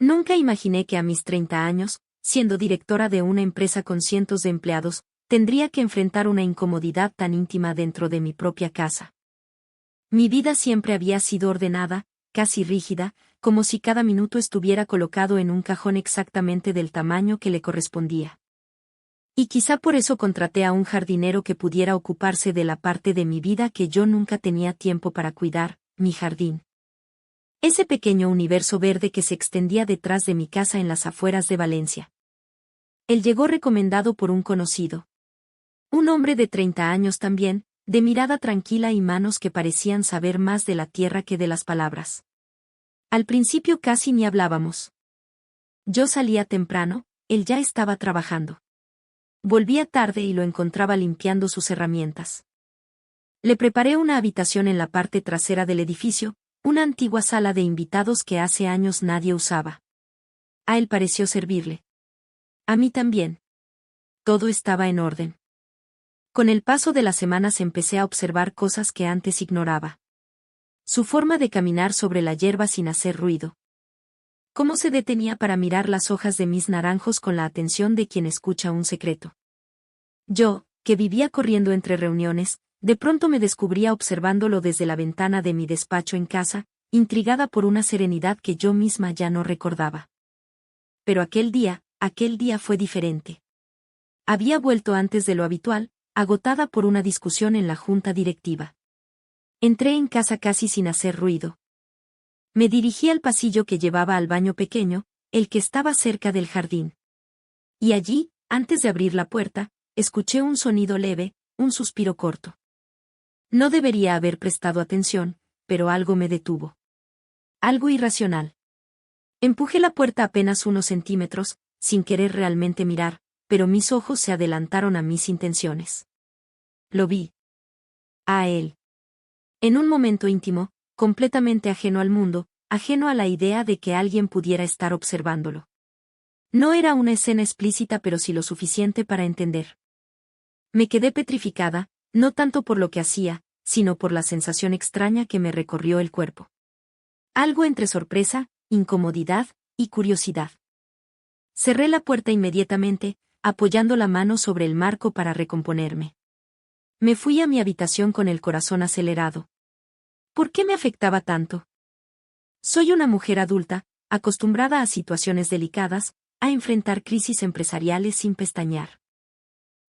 Nunca imaginé que a mis 30 años, siendo directora de una empresa con cientos de empleados, tendría que enfrentar una incomodidad tan íntima dentro de mi propia casa. Mi vida siempre había sido ordenada, casi rígida, como si cada minuto estuviera colocado en un cajón exactamente del tamaño que le correspondía. Y quizá por eso contraté a un jardinero que pudiera ocuparse de la parte de mi vida que yo nunca tenía tiempo para cuidar, mi jardín. Ese pequeño universo verde que se extendía detrás de mi casa en las afueras de Valencia. Él llegó recomendado por un conocido. Un hombre de 30 años también, de mirada tranquila y manos que parecían saber más de la tierra que de las palabras. Al principio casi ni hablábamos. Yo salía temprano, él ya estaba trabajando. Volvía tarde y lo encontraba limpiando sus herramientas. Le preparé una habitación en la parte trasera del edificio, una antigua sala de invitados que hace años nadie usaba. A él pareció servirle. A mí también. Todo estaba en orden. Con el paso de las semanas empecé a observar cosas que antes ignoraba. Su forma de caminar sobre la hierba sin hacer ruido. Cómo se detenía para mirar las hojas de mis naranjos con la atención de quien escucha un secreto. Yo, que vivía corriendo entre reuniones, de pronto me descubría observándolo desde la ventana de mi despacho en casa, intrigada por una serenidad que yo misma ya no recordaba. Pero aquel día fue diferente. Había vuelto antes de lo habitual, agotada por una discusión en la junta directiva. Entré en casa casi sin hacer ruido. Me dirigí al pasillo que llevaba al baño pequeño, el que estaba cerca del jardín. Y allí, antes de abrir la puerta, escuché un sonido leve, un suspiro corto. No debería haber prestado atención, pero algo me detuvo. Algo irracional. Empujé la puerta apenas unos centímetros, sin querer realmente mirar, pero mis ojos se adelantaron a mis intenciones. Lo vi. A él. En un momento íntimo, completamente ajeno al mundo, ajeno a la idea de que alguien pudiera estar observándolo. No era una escena explícita pero sí lo suficiente para entender. Me quedé petrificada, no tanto por lo que hacía, sino por la sensación extraña que me recorrió el cuerpo. Algo entre sorpresa, incomodidad y curiosidad. Cerré la puerta inmediatamente, apoyando la mano sobre el marco para recomponerme. Me fui a mi habitación con el corazón acelerado. ¿Por qué me afectaba tanto? Soy una mujer adulta, acostumbrada a situaciones delicadas, a enfrentar crisis empresariales sin pestañear.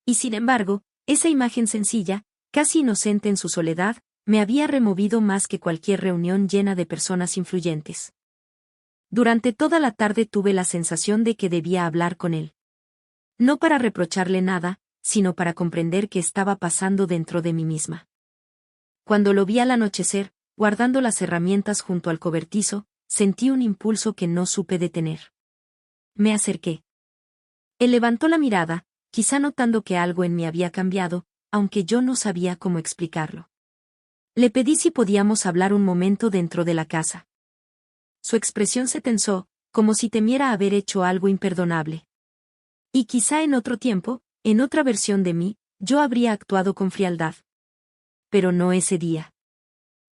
Y sin embargo, esa imagen sencilla, casi inocente en su soledad, me había removido más que cualquier reunión llena de personas influyentes. Durante toda la tarde tuve la sensación de que debía hablar con él. No para reprocharle nada, sino para comprender qué estaba pasando dentro de mí misma. Cuando lo vi al anochecer, guardando las herramientas junto al cobertizo, sentí un impulso que no supe detener. Me acerqué. Él levantó la mirada, quizá notando que algo en mí había cambiado, aunque yo no sabía cómo explicarlo. Le pedí si podíamos hablar un momento dentro de la casa. Su expresión se tensó, como si temiera haber hecho algo imperdonable. Y quizá en otro tiempo, en otra versión de mí, yo habría actuado con frialdad. Pero no ese día.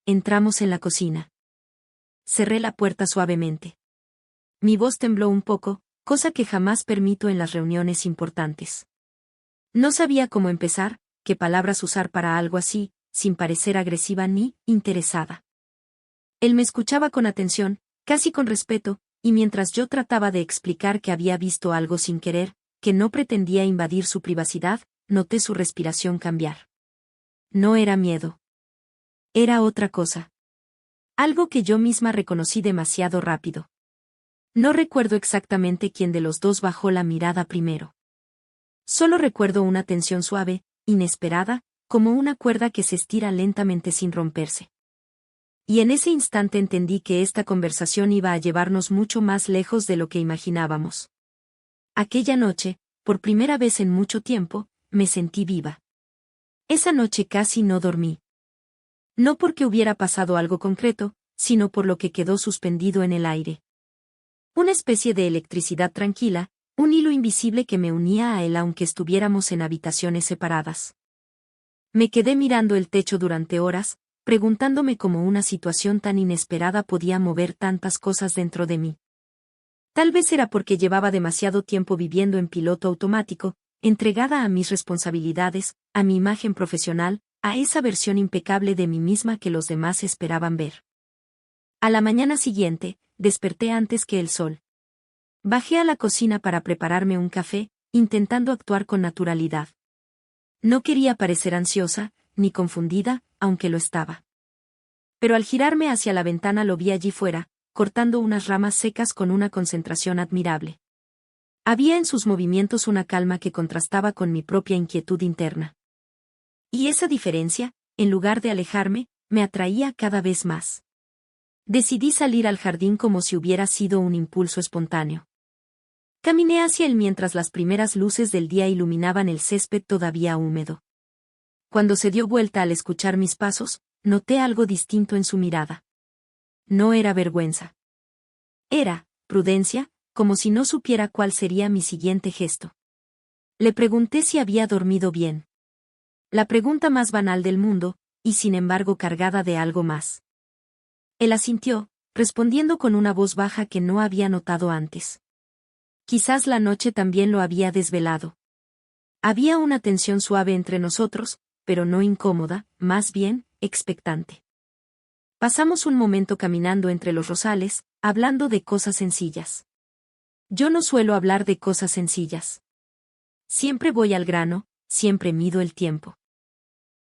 Entramos en la cocina. Cerré la puerta suavemente. Mi voz tembló un poco, cosa que jamás permito en las reuniones importantes. No sabía cómo empezar, qué palabras usar para algo así, sin parecer agresiva ni interesada. Él me escuchaba con atención, casi con respeto, y mientras yo trataba de explicar que había visto algo sin querer, que no pretendía invadir su privacidad, noté su respiración cambiar. No era miedo. Era otra cosa. Algo que yo misma reconocí demasiado rápido. No recuerdo exactamente quién de los dos bajó la mirada primero. Solo recuerdo una tensión suave, inesperada, como una cuerda que se estira lentamente sin romperse. Y en ese instante entendí que esta conversación iba a llevarnos mucho más lejos de lo que imaginábamos. Aquella noche, por primera vez en mucho tiempo, me sentí viva. Esa noche casi no dormí. No porque hubiera pasado algo concreto, sino por lo que quedó suspendido en el aire. Una especie de electricidad tranquila, un hilo invisible que me unía a él aunque estuviéramos en habitaciones separadas. Me quedé mirando el techo durante horas, preguntándome cómo una situación tan inesperada podía mover tantas cosas dentro de mí. Tal vez era porque llevaba demasiado tiempo viviendo en piloto automático, entregada a mis responsabilidades, a mi imagen profesional, a esa versión impecable de mí misma que los demás esperaban ver. A la mañana siguiente, desperté antes que el sol. Bajé a la cocina para prepararme un café, intentando actuar con naturalidad. No quería parecer ansiosa, ni confundida, aunque lo estaba. Pero al girarme hacia la ventana lo vi allí fuera, cortando unas ramas secas con una concentración admirable. Había en sus movimientos una calma que contrastaba con mi propia inquietud interna. Y esa diferencia, en lugar de alejarme, me atraía cada vez más. Decidí salir al jardín como si hubiera sido un impulso espontáneo. Caminé hacia él mientras las primeras luces del día iluminaban el césped todavía húmedo. Cuando se dio vuelta al escuchar mis pasos, noté algo distinto en su mirada. No era vergüenza. Era prudencia, como si no supiera cuál sería mi siguiente gesto. Le pregunté si había dormido bien. La pregunta más banal del mundo, y sin embargo cargada de algo más. Él asintió, respondiendo con una voz baja que no había notado antes. Quizás la noche también lo había desvelado. Había una tensión suave entre nosotros, pero no incómoda, más bien, expectante. Pasamos un momento caminando entre los rosales, hablando de cosas sencillas. Yo no suelo hablar de cosas sencillas. Siempre voy al grano, siempre mido el tiempo.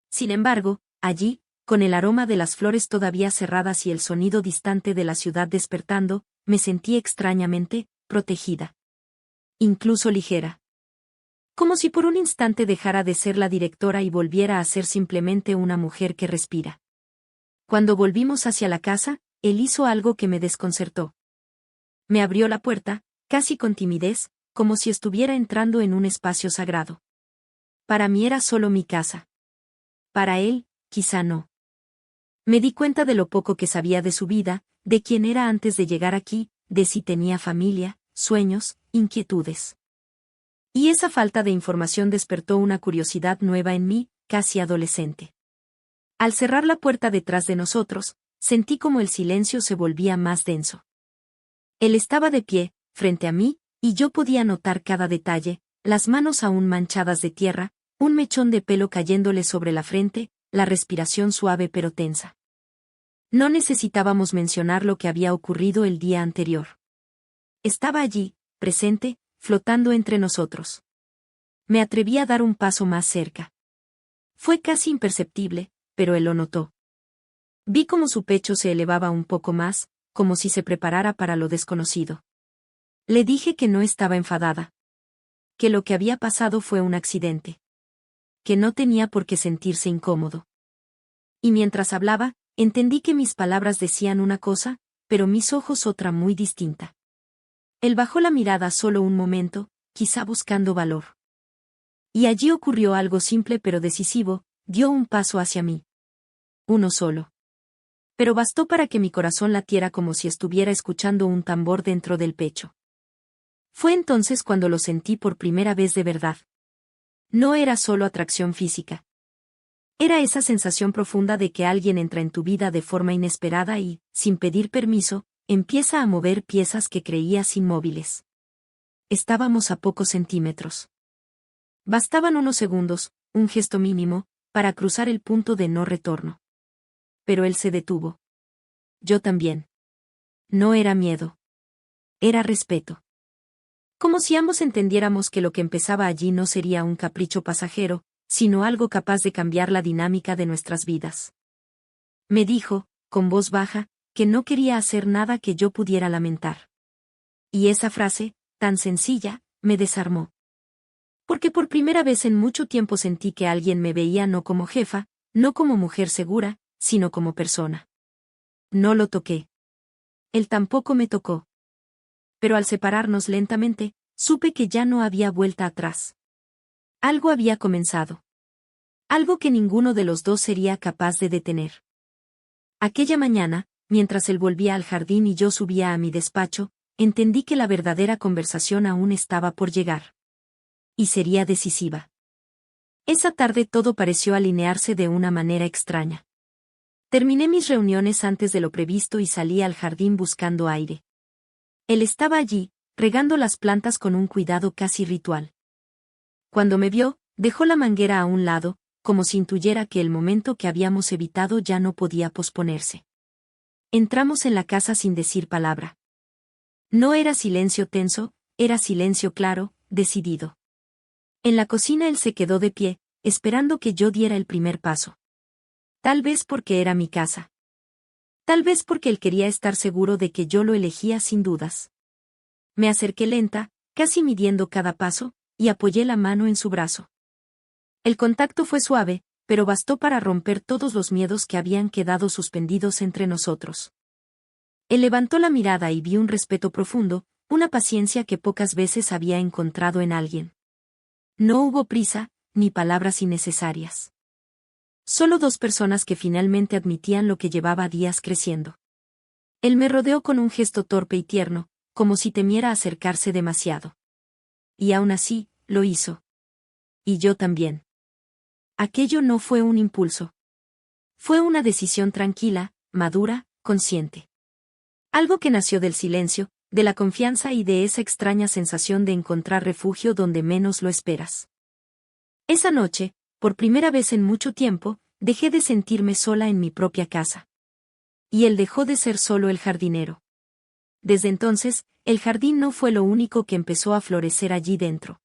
Sin embargo, allí, con el aroma de las flores todavía cerradas y el sonido distante de la ciudad despertando, me sentí extrañamente protegida. Incluso ligera. Como si por un instante dejara de ser la directora y volviera a ser simplemente una mujer que respira. Cuando volvimos hacia la casa, él hizo algo que me desconcertó. Me abrió la puerta, casi con timidez, como si estuviera entrando en un espacio sagrado. Para mí era solo mi casa. Para él, quizá no. Me di cuenta de lo poco que sabía de su vida, de quién era antes de llegar aquí, de si tenía familia, sueños, inquietudes. Y esa falta de información despertó una curiosidad nueva en mí, casi adolescente. Al cerrar la puerta detrás de nosotros, sentí como el silencio se volvía más denso. Él estaba de pie, frente a mí, y yo podía notar cada detalle, las manos aún manchadas de tierra, un mechón de pelo cayéndole sobre la frente, la respiración suave pero tensa. No necesitábamos mencionar lo que había ocurrido el día anterior. Estaba allí, presente, flotando entre nosotros. Me atreví a dar un paso más cerca. Fue casi imperceptible, pero él lo notó. Vi cómo su pecho se elevaba un poco más, como si se preparara para lo desconocido. Le dije que no estaba enfadada. Que lo que había pasado fue un accidente. Que no tenía por qué sentirse incómodo. Y mientras hablaba, entendí que mis palabras decían una cosa, pero mis ojos otra muy distinta. Él bajó la mirada solo un momento, quizá buscando valor. Y allí ocurrió algo simple pero decisivo, dio un paso hacia mí. Uno solo. Pero bastó para que mi corazón latiera como si estuviera escuchando un tambor dentro del pecho. Fue entonces cuando lo sentí por primera vez de verdad. No era solo atracción física. Era esa sensación profunda de que alguien entra en tu vida de forma inesperada y, sin pedir permiso, empieza a mover piezas que creías inmóviles. Estábamos a pocos centímetros. Bastaban unos segundos, un gesto mínimo, para cruzar el punto de no retorno. Pero él se detuvo. Yo también. No era miedo. Era respeto. Como si ambos entendiéramos que lo que empezaba allí no sería un capricho pasajero, sino algo capaz de cambiar la dinámica de nuestras vidas. Me dijo, con voz baja, que no quería hacer nada que yo pudiera lamentar. Y esa frase, tan sencilla, me desarmó. Porque por primera vez en mucho tiempo sentí que alguien me veía no como jefa, no como mujer segura, sino como persona. No lo toqué. Él tampoco me tocó. Pero al separarnos lentamente, supe que ya no había vuelta atrás. Algo había comenzado. Algo que ninguno de los dos sería capaz de detener. Aquella mañana, mientras él volvía al jardín y yo subía a mi despacho, entendí que la verdadera conversación aún estaba por llegar. Y sería decisiva. Esa tarde todo pareció alinearse de una manera extraña. Terminé mis reuniones antes de lo previsto y salí al jardín buscando aire. Él estaba allí, regando las plantas con un cuidado casi ritual. Cuando me vio, dejó la manguera a un lado, como si intuyera que el momento que habíamos evitado ya no podía posponerse. Entramos en la casa sin decir palabra. No era silencio tenso, era silencio claro, decidido. En la cocina él se quedó de pie, esperando que yo diera el primer paso. Tal vez porque era mi casa. Tal vez porque él quería estar seguro de que yo lo elegía sin dudas. Me acerqué lenta, casi midiendo cada paso, y apoyé la mano en su brazo. El contacto fue suave, pero bastó para romper todos los miedos que habían quedado suspendidos entre nosotros. Él levantó la mirada y vi un respeto profundo, una paciencia que pocas veces había encontrado en alguien. No hubo prisa, ni palabras innecesarias. Solo dos personas que finalmente admitían lo que llevaba días creciendo. Él me rodeó con un gesto torpe y tierno, como si temiera acercarse demasiado. Y aún así, lo hizo. Y yo también. Aquello no fue un impulso. Fue una decisión tranquila, madura, consciente. Algo que nació del silencio, de la confianza y de esa extraña sensación de encontrar refugio donde menos lo esperas. Esa noche, por primera vez en mucho tiempo, dejé de sentirme sola en mi propia casa. Y él dejó de ser solo el jardinero. Desde entonces, el jardín no fue lo único que empezó a florecer allí dentro.